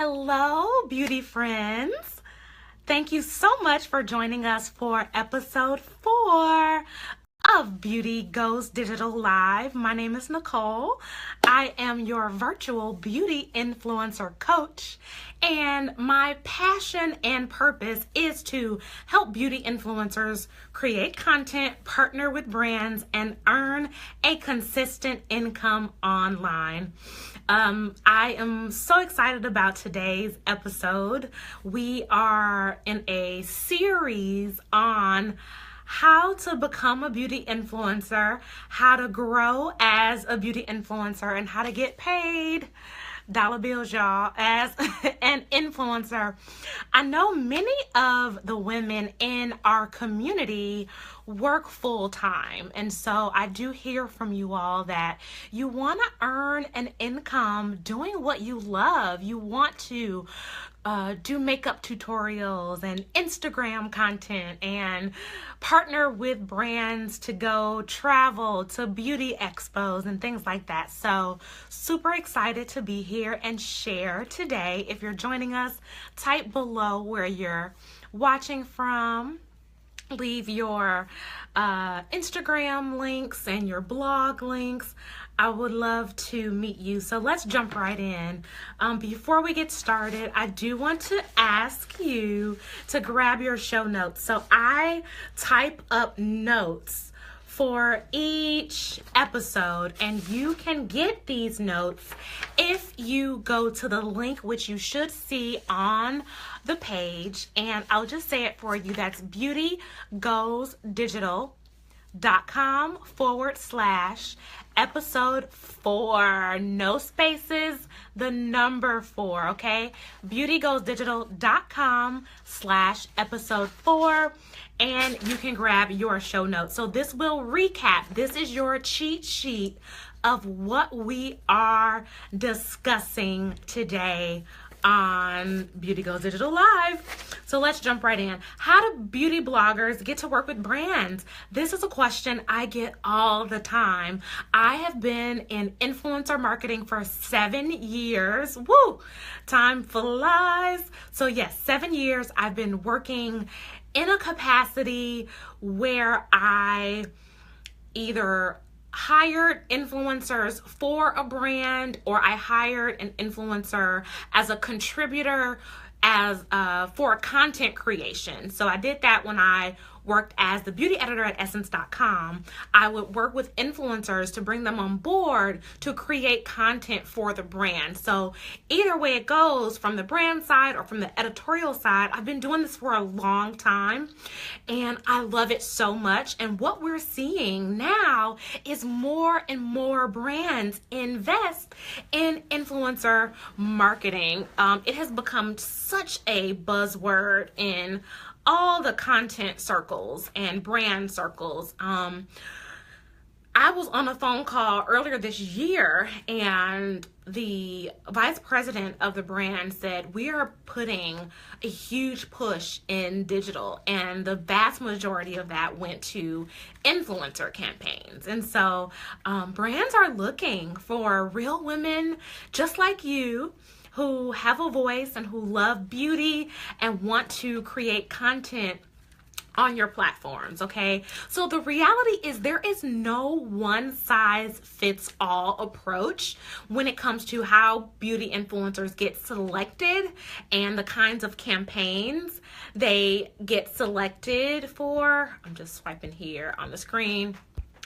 Hello, beauty friends. Thank you so much for joining us for episode 4 of Beauty Goes Digital Live. My name is Nicole. I am your virtual beauty influencer coach, and my passion and purpose is to help beauty influencers create content, partner with brands, and earn a consistent income online. I am so excited about today's episode. We are in a series on how to become a beauty influencer, how to grow as a beauty influencer, and how to get paid dollar bills, y'all, as an influencer. I know many of the women in our community work full time, and so I do hear from you all that you want to earn an income doing what you love. You want to do makeup tutorials and Instagram content and partner with brands to go travel to beauty expos and things like that. So super excited to be here and share today. If you're joining us, type below where you're watching from. Leave your Instagram links and your blog links. I would love to meet you. So let's jump right in. Before we get started, I do want to ask you to grab your show notes. So I type up notes for each episode, and you can get these notes if you go to the link, which you should see on the page, and I'll just say it for you. That's beautygoesdigital.com/episode 4. No spaces, the number 4, okay? beautygoesdigital.com/episode 4. And you can grab your show notes. So this will recap. This is your cheat sheet of what we are discussing today on Beauty Goes Digital Live. So let's jump right in. How do beauty bloggers get to work with brands? This is a question I get all the time. I have been in influencer marketing for 7 years. Woo! Time flies. So yes, 7 years I've been working in a capacity where I either hired influencers for a brand, or I hired an influencer as a contributor for content creation. So I did that when I worked as the beauty editor at Essence.com. I would work with influencers to bring them on board to create content for the brand. So either way it goes, from the brand side or from the editorial side, I've been doing this for a long time and I love it so much. And what we're seeing now is more and more brands invest in influencer marketing. It has become such a buzzword in all the content circles and brand circles. I was on a phone call earlier this year, and the vice president of the brand said, we are putting a huge push in digital, and the vast majority of that went to influencer campaigns. And so brands are looking for real women just like you, who have a voice and who love beauty and want to create content on your platforms, okay? So the reality is there is no one size fits all approach when it comes to how beauty influencers get selected and the kinds of campaigns they get selected for. I'm just swiping here on the screen.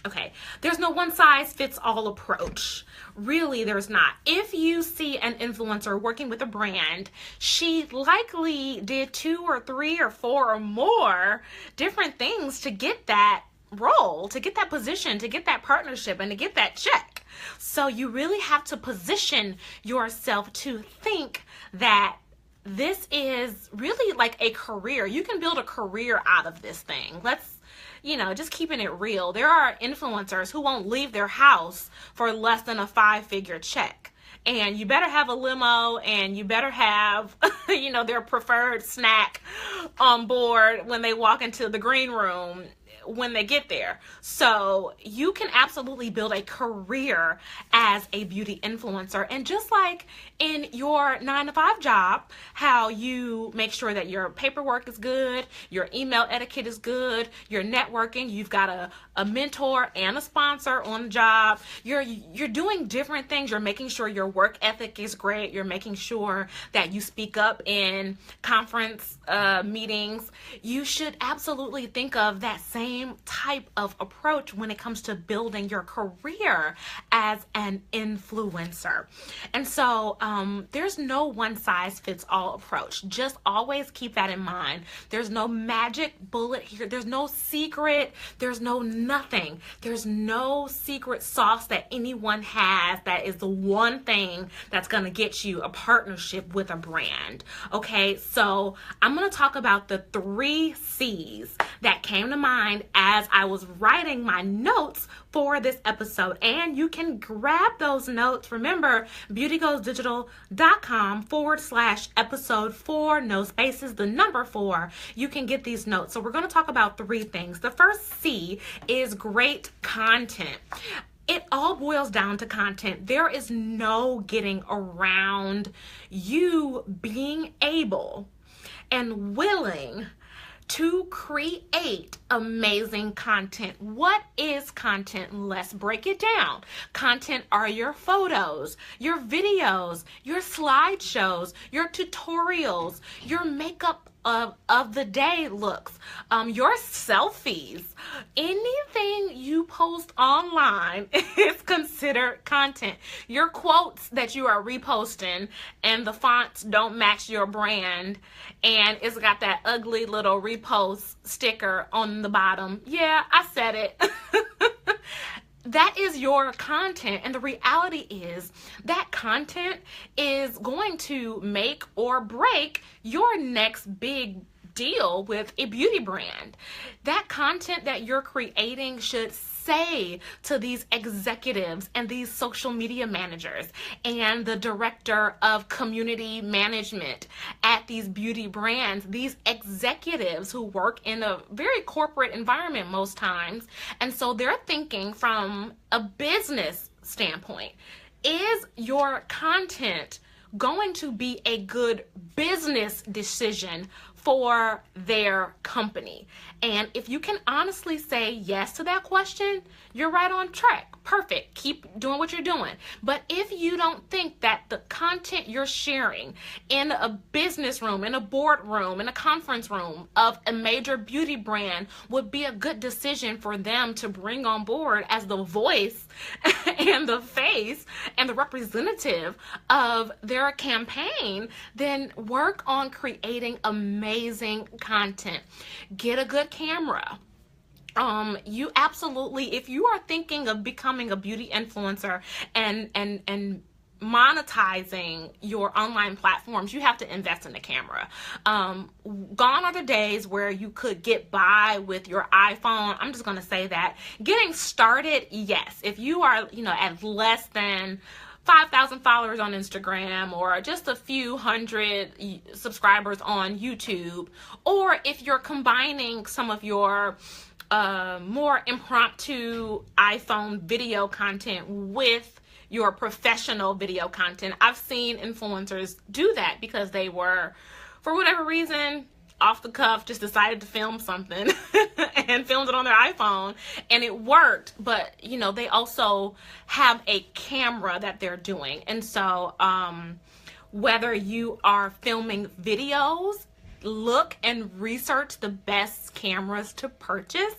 Okay, there's no one size fits all approach. Really, there's not. If you see an influencer working with a brand, she likely did 2 or 3 or 4 or more different things to get that role, to get that position, to get that partnership, and to get that check. So you really have to position yourself to think that this is really like a career. You can build a career out of this thing. Just keeping it real. There are influencers who won't leave their house for less than a 5-figure check. And you better have a limo, and you better have, their preferred snack on board when they walk into the green room when they get there. So you can absolutely build a career as a beauty influencer. And just like in your 9-to-5 job, how you make sure that your paperwork is good, your email etiquette is good, your networking, you've got a mentor and a sponsor on the job. You're doing different things. You're making sure your work ethic is great. You're making sure that you speak up in conference meetings. You should absolutely think of that same type of approach when it comes to building your career as an influencer. And so there's no one size fits all approach. Just always keep that in mind. There's no magic bullet here. There's no secret. There's no nothing. There's no secret sauce that anyone has that is the one thing that's going to get you a partnership with a brand. Okay, so I'm going to talk about the 3 C's that came to mind as I was writing my notes for this episode. And you can grab those notes. Remember, beautygoesdigital.com/episode 4, no spaces, the number 4. You can get these notes. So we're going to talk about 3 things. The first C is great content. It all boils down to content. There is no getting around you being able and willing to create amazing content. What is content? Let's break it down. Content are your photos, your videos, your slideshows, your tutorials, your makeup of the day looks, your selfies. Anything you post online is considered content. Your quotes that you are reposting and the fonts don't match your brand and it's got that ugly little repost sticker on the bottom. Yeah, I said it. That is your content, and the reality is that content is going to make or break your next big deal with a beauty brand. That content that you're creating should say to these executives and these social media managers and the director of community management at these beauty brands, these executives who work in a very corporate environment most times. And so they're thinking from a business standpoint, is your content going to be a good business decision for their company? And if you can honestly say yes to that question, you're right on track. Perfect. Keep doing what you're doing. But if you don't think that the content you're sharing in a business room, in a boardroom, in a conference room of a major beauty brand would be a good decision for them to bring on board as the voice and the face and the representative of their campaign, then work on creating amazing content. Get a good camera. You absolutely, if you are thinking of becoming a beauty influencer and monetizing your online platforms, you have to invest in the camera. Gone are the days where you could get by with your iPhone. I'm just going to say that. Getting started, yes. If you are, at less than 5,000 followers on Instagram or just a few hundred subscribers on YouTube, or if you're combining some of your more impromptu iPhone video content with your professional video content. I've seen influencers do that because they were, for whatever reason, off the cuff, just decided to film something and filmed it on their iPhone, and it worked. But they also have a camera that they're doing. And so whether you are filming videos, look and research the best cameras to purchase.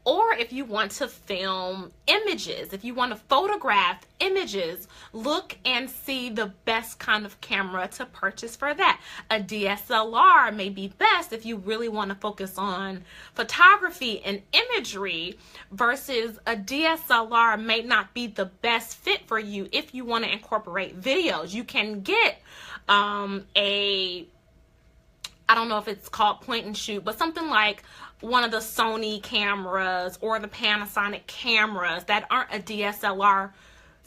Or if you want to film images, if you want to photograph images, look and see the best kind of camera to purchase for that. A DSLR may be best if you really want to focus on photography and imagery, versus a DSLR may not be the best fit for you if you want to incorporate videos. You can get I don't know if it's called point and shoot, but something like one of the Sony cameras or the Panasonic cameras that aren't a DSLR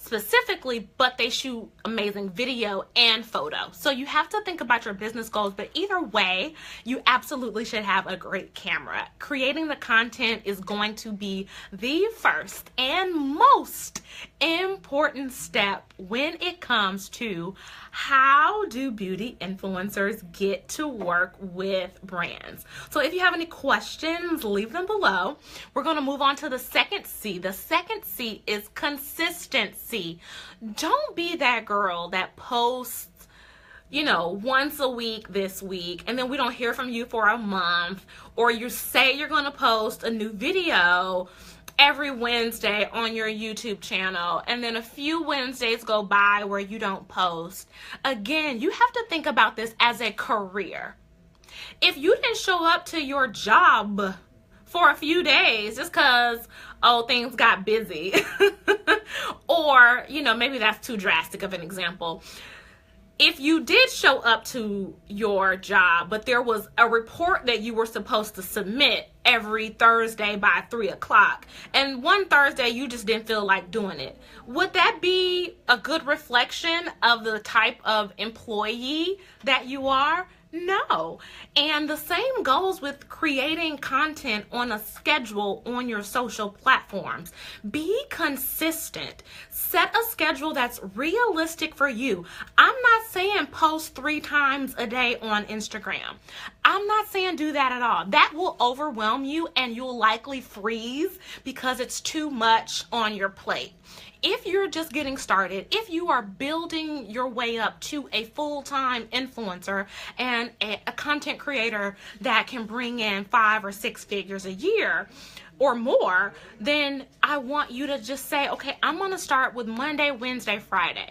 specifically, but they shoot amazing video and photo. So you have to think about your business goals, but either way, you absolutely should have a great camera. Creating the content is going to be the first and most important step when it comes to how do beauty influencers get to work with brands. So if you have any questions, leave them below. We're going to move on to the second C. The second C is consistency. Don't be that girl that posts, once a week this week, and then we don't hear from you for a month, or you say you're going to post a new video every Wednesday on your YouTube channel, and then a few Wednesdays go by where you don't post. Again, you have to think about this as a career. If you didn't show up to your job for a few days just because, things got busy, or, maybe that's too drastic of an example. If you did show up to your job, but there was a report that you were supposed to submit every Thursday by 3 o'clock, and one Thursday you just didn't feel like doing it, would that be a good reflection of the type of employee that you are? No. And the same goes with creating content on a schedule on your social platforms. Be consistent. Set a schedule that's realistic for you. I'm not saying post 3 times a day on Instagram. I'm not saying do that at all. That will overwhelm you and you'll likely freeze because it's too much on your plate. If you're just getting started, if you are building your way up to a full-time influencer and a content creator that can bring in 5 or 6 figures a year or more, then I want you to just say, okay, I'm going to start with Monday, Wednesday, Friday.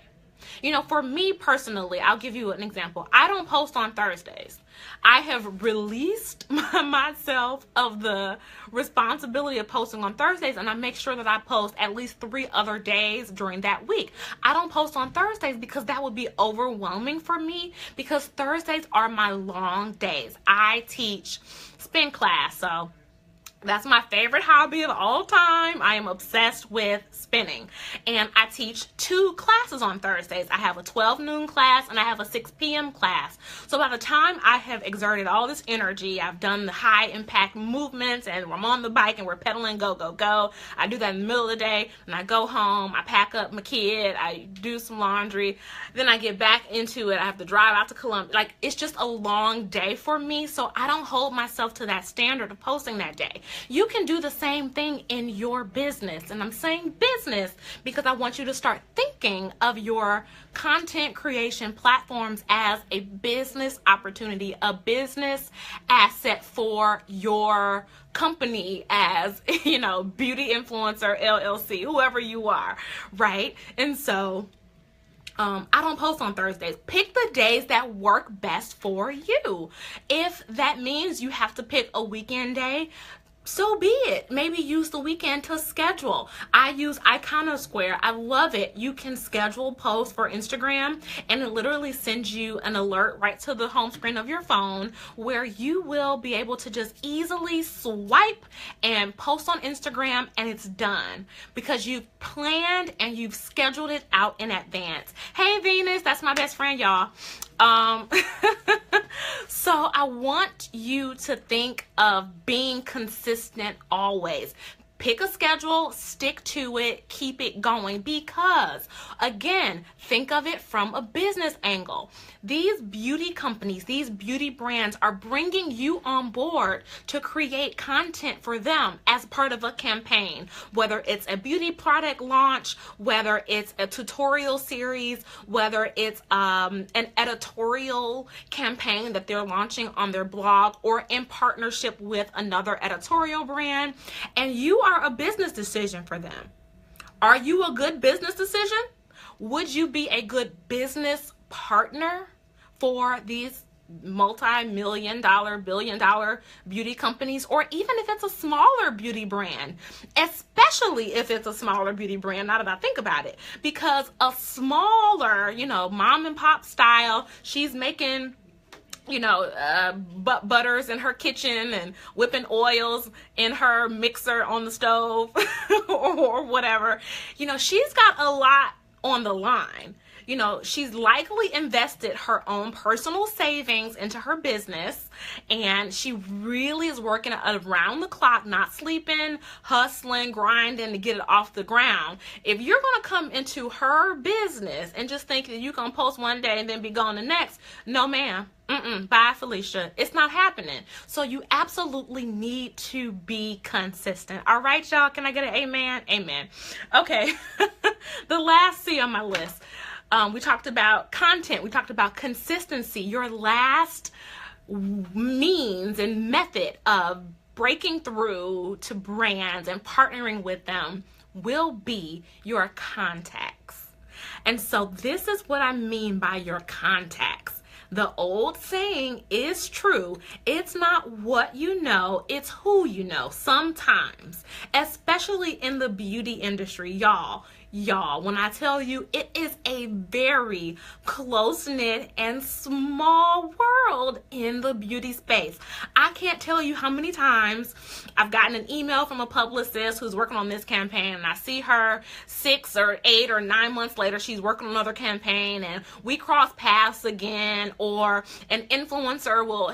For me personally, I'll give you an example. I don't post on Thursdays. I have released myself of the responsibility of posting on Thursdays, and I make sure that I post at least 3 other days during that week. I don't post on Thursdays because that would be overwhelming for me, because Thursdays are my long days. I teach spin class, so that's my favorite hobby of all time. I am obsessed with spinning. And I teach 2 classes on Thursdays. I have a 12 noon class and I have a 6 p.m. class. So by the time I have exerted all this energy, I've done the high impact movements and I'm on the bike and we're pedaling, go, go, go. I do that in the middle of the day and I go home, I pack up my kid, I do some laundry, then I get back into it. I have to drive out to Columbia. It's just a long day for me. So I don't hold myself to that standard of posting that day. You can do the same thing in your business. And I'm saying business because I want you to start thinking of your content creation platforms as a business opportunity, a business asset for your company as, Beauty Influencer LLC, whoever you are, right? And so I don't post on Thursdays. Pick the days that work best for you. If that means you have to pick a weekend day, so be it. Maybe use the weekend to schedule. I use Iconosquare. I love it. You can schedule posts for Instagram and it literally sends you an alert right to the home screen of your phone where you will be able to just easily swipe and post on Instagram and it's done because you've planned and you've scheduled it out in advance. Hey Venus, that's my best friend, y'all. So I want you to think of being consistent always. Pick a schedule, stick to it, keep it going because, again, think of it from a business angle. These beauty companies, these beauty brands are bringing you on board to create content for them as part of a campaign, whether it's a beauty product launch, whether it's a tutorial series, whether it's an editorial campaign that they're launching on their blog or in partnership with another editorial brand, and you are a business decision for them. Are you a good business decision? Would you be a good business partner for these multi-million-dollar, billion-dollar beauty companies, or even if it's a smaller beauty brand, especially if it's a smaller beauty brand, now that I think about it, because a smaller, mom and pop style, she's making butters in her kitchen and whipping oils in her mixer on the stove or whatever. She's got a lot on the line. You know, she's likely invested her own personal savings into her business, and she really is working around the clock, not sleeping, hustling, grinding to get it off the ground. If you're going to come into her business and just think that you're going to post one day and then be gone the next, no ma'am. Bye, Felicia. It's not happening. So you absolutely need to be consistent. All right, y'all. Can I get an amen? Amen. Okay. The last C on my list. We talked about content. We talked about consistency. Your last means and method of breaking through to brands and partnering with them will be your contacts. And so this is what I mean by your contacts. The old saying is true. It's not what you know, it's who you know sometimes, especially in the beauty industry, y'all, when I tell you it is a very close-knit and small world in the beauty space. I can't tell you how many times I've gotten an email from a publicist who's working on this campaign, and I see her 6 or 8 or 9 months later, she's working on another campaign, and we cross paths again, or an influencer will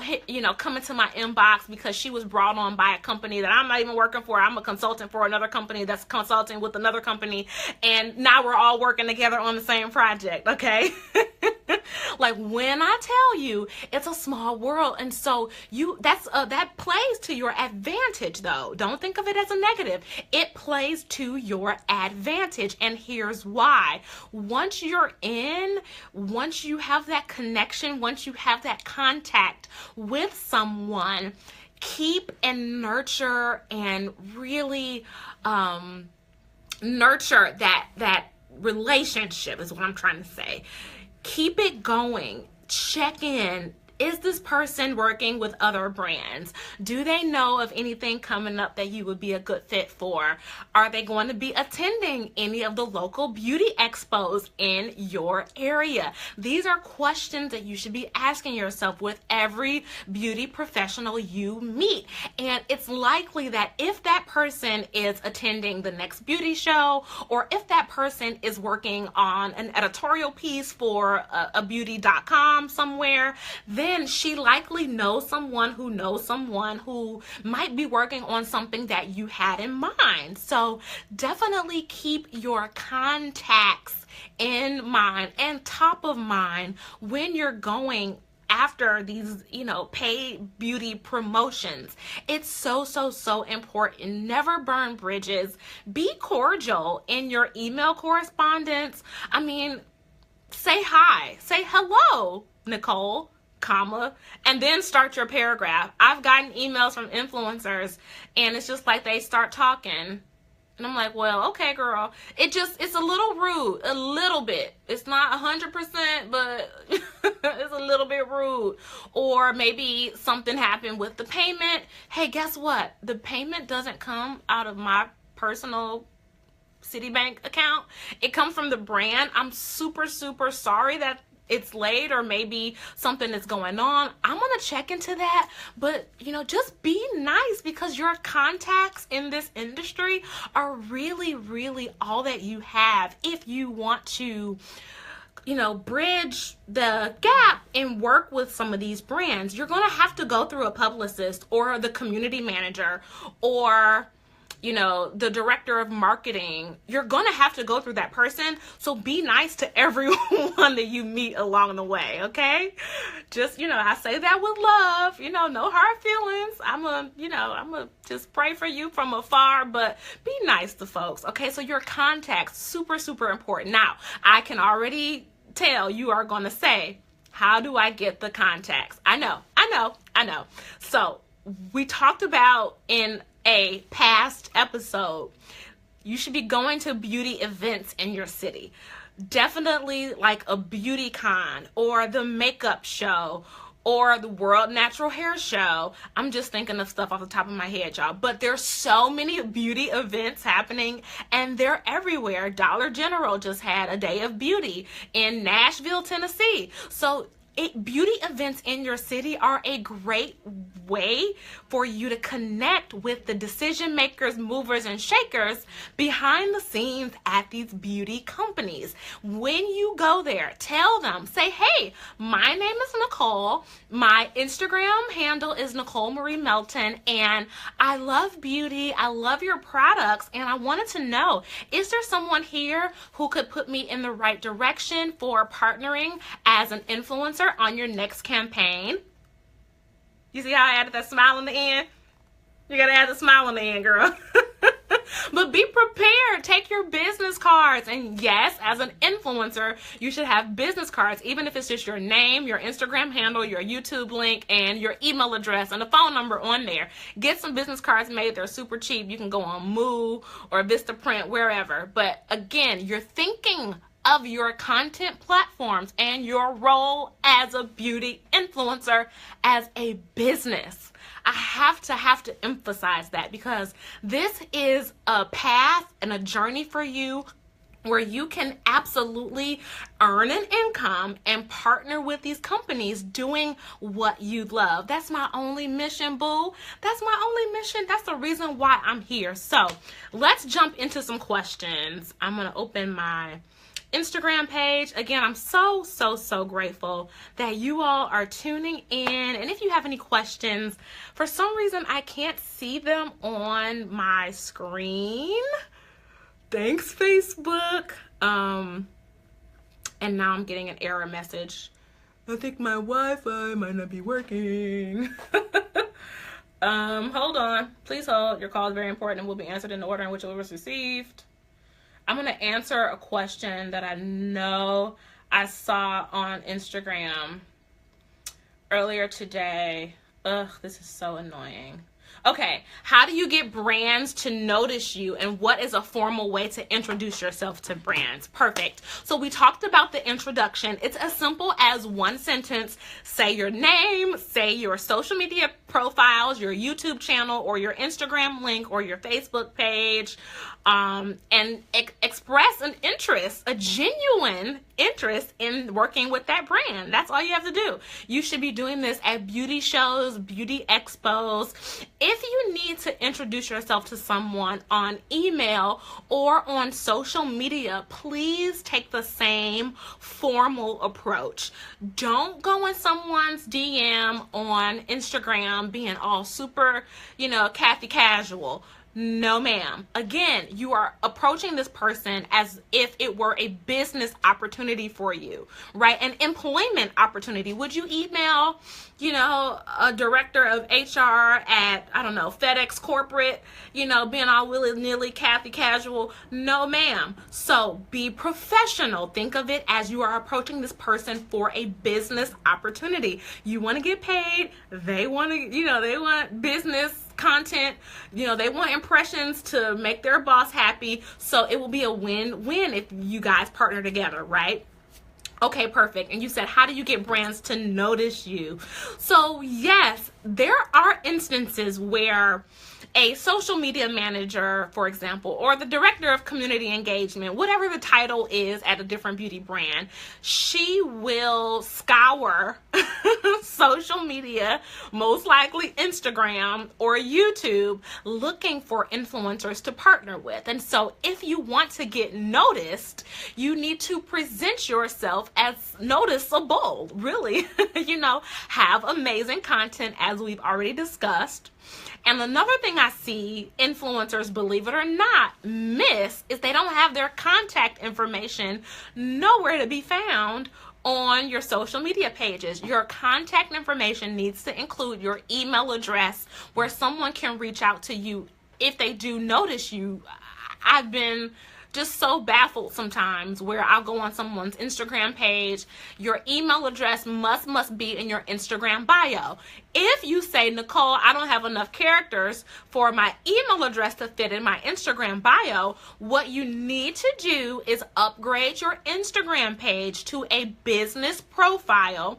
come into my inbox because she was brought on by a company that I'm not even working for. I'm a consultant for another company that's consulting with another company, and now we're all working together on the same project, okay? Like, when I tell you, it's a small world, and so that plays to your advantage, though. Don't think of it as a negative. It plays to your advantage, and here's why. Once you're in, once you have that connection, once you have that contact with someone, keep and nurture and really nurture that relationship is what I'm trying to say. Keep it going. Check in. Is this person working with other brands? Do they know of anything coming up that you would be a good fit for? Are they going to be attending any of the local beauty expos in your area? These are questions that you should be asking yourself with every beauty professional you meet. And it's likely that if that person is attending the next beauty show, or if that person is working on an editorial piece for a beauty.com somewhere, then she likely knows someone who might be working on something that you had in mind. So definitely keep your contacts in mind and top of mind when you're going after these, paid beauty promotions. It's so important. Never burn bridges. Be cordial in your email correspondence. I mean, say hi, say hello, Nicole, comma, and then start your paragraph. I've gotten emails from influencers, and it's just like they start talking, and I'm like, well, okay, girl. It's a little rude, a little bit. It's not 100%, but it's a little bit rude. Or maybe something happened with the payment. Hey, guess what? The payment doesn't come out of my personal Citibank account. It comes from the brand. I'm super sorry that it's late, or maybe something is going on. I'm going to check into that. But, just be nice, because your contacts in this industry are really all that you have if you want to, bridge the gap and work with some of these brands. You're going to have to go through a publicist or the community manager or the director of marketing. You're going to have to go through that person. So be nice to everyone that you meet along the way, okay? Just, I say that with love, no hard feelings. I'm a just pray for you from afar, but be nice to folks, okay? So your contacts, super important. Now, I can already tell you are going to say, how do I get the contacts? I know. So we talked about in a past episode, you should be going to beauty events in your city. Definitely like a beauty con or the makeup show or the World Natural Hair Show. I'm just thinking of stuff off the top of my head, y'all. But there's so many beauty events happening, and they're everywhere. Dollar General just had a day of beauty in Nashville, Tennessee. So beauty events in your city are a great way for you to connect with the decision makers, movers, and shakers behind the scenes at these beauty companies. When you go there, tell them, say, hey, my name is Nicole. My Instagram handle is Nicole Marie Melton, and I love beauty. I love your products, and I wanted to know, is there someone here who could put me in the right direction for partnering as an influencer on your next campaign? You see how I added that smile in the end? You gotta add the smile in the end, girl. But be prepared. Take your business cards. And yes, as an influencer, you should have business cards, even if it's just your name, your Instagram handle, your YouTube link, and your email address and a phone number on there. Get some business cards made. They're super cheap. You can go on Moo or Vistaprint, wherever. But again, you're thinking of your content platforms and your role as a beauty influencer as a business. I have to emphasize that, because this is a path and a journey for you where you can absolutely earn an income and partner with these companies doing what you love. That's my only mission, boo. That's my only mission. That's the reason why I'm here. So let's jump into some questions. I'm going to open my Instagram page. Again, I'm so grateful that you all are tuning in. And if you have any questions, for some reason I can't see them on my screen. Thanks, Facebook. And now I'm getting an error message. I think my Wi-Fi might not be working. Hold on. Please hold. Your call is very important and will be answered in the order in which it was received. I'm going to answer a question that I know I saw on Instagram earlier today. Ugh, this is so annoying. Okay, how do you get brands to notice you, and what is a formal way to introduce yourself to brands? Perfect. So we talked about the introduction. It's as simple as one sentence. Say your name, say your social media profiles, your YouTube channel, or your Instagram link, or your Facebook page, and express an interest, a genuine interest in working with that brand. That's all you have to do. You should be doing this at beauty shows, beauty expos. If you need to introduce yourself to someone on email or on social media, please take the same formal approach. Don't go in someone's DM on Instagram being all super, Kathy casual. No, ma'am. Again, you are approaching this person as if it were a business opportunity for you, right? An employment opportunity. Would you email, a director of HR at, FedEx corporate, being all willy-nilly, Kathy casual? No, ma'am. So be professional. Think of it as you are approaching this person for a business opportunity. You want to get paid. They want to, they want business content, they want impressions to make their boss happy. So it will be a win-win if you guys partner together, right? Okay, perfect. And you said, how do you get brands to notice you? So yes, there are instances where a social media manager, for example, or the director of community engagement, whatever the title is at a different beauty brand, she will scour social media, most likely Instagram or YouTube, looking for influencers to partner with. And so if you want to get noticed, you need to present yourself as noticeable, really, have amazing content, as we've already discussed. And another thing I see influencers, believe it or not, miss is they don't have their contact information nowhere to be found on your social media pages. Your contact information needs to include your email address where someone can reach out to you if they do notice you. I've been just so baffled sometimes where I'll go on someone's Instagram page. Your email address must be in your Instagram bio. If you say, Nicole, I don't have enough characters for my email address to fit in my Instagram bio, what you need to do is upgrade your Instagram page to a business profile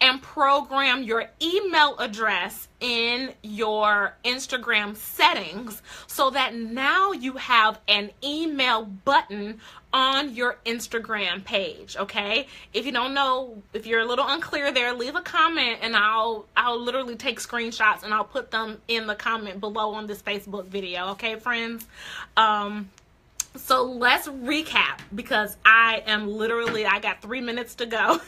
and program your email address in your Instagram settings so that now you have an email button on your Instagram page, okay? If you don't know, if you're a little unclear there, leave a comment and I'll literally take screenshots and I'll put them in the comment below on this Facebook video, okay, friends? So let's recap because I got 3 minutes to go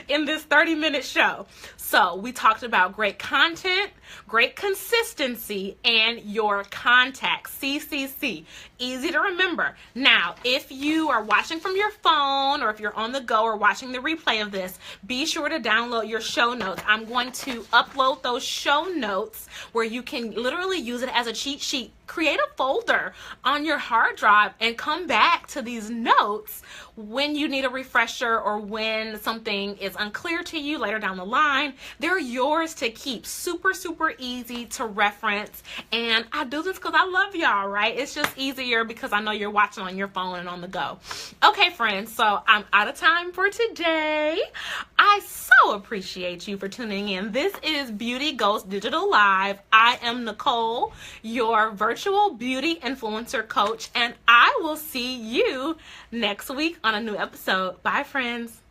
in this 30-minute show. So we talked about great content, great consistency, and your contacts, CCC. Easy to remember. Now, if you are watching from your phone or if you're on the go or watching the replay of this, be sure to download your show notes. I'm going to upload those show notes where you can literally use it as a cheat sheet. Create a folder on your hard drive and come back to these notes when you need a refresher or when something is unclear to you later down the line. They're yours to keep. Super, super easy to reference. And I do this because I love y'all, right? It's just easier because I know you're watching on your phone and on the go. Okay, friends, so I'm out of time for today. I so appreciate you for tuning in. This is Beauty Goes Digital Live. I am Nicole, your virtual beauty influencer coach, and I will see you next week on a new episode. Bye, friends.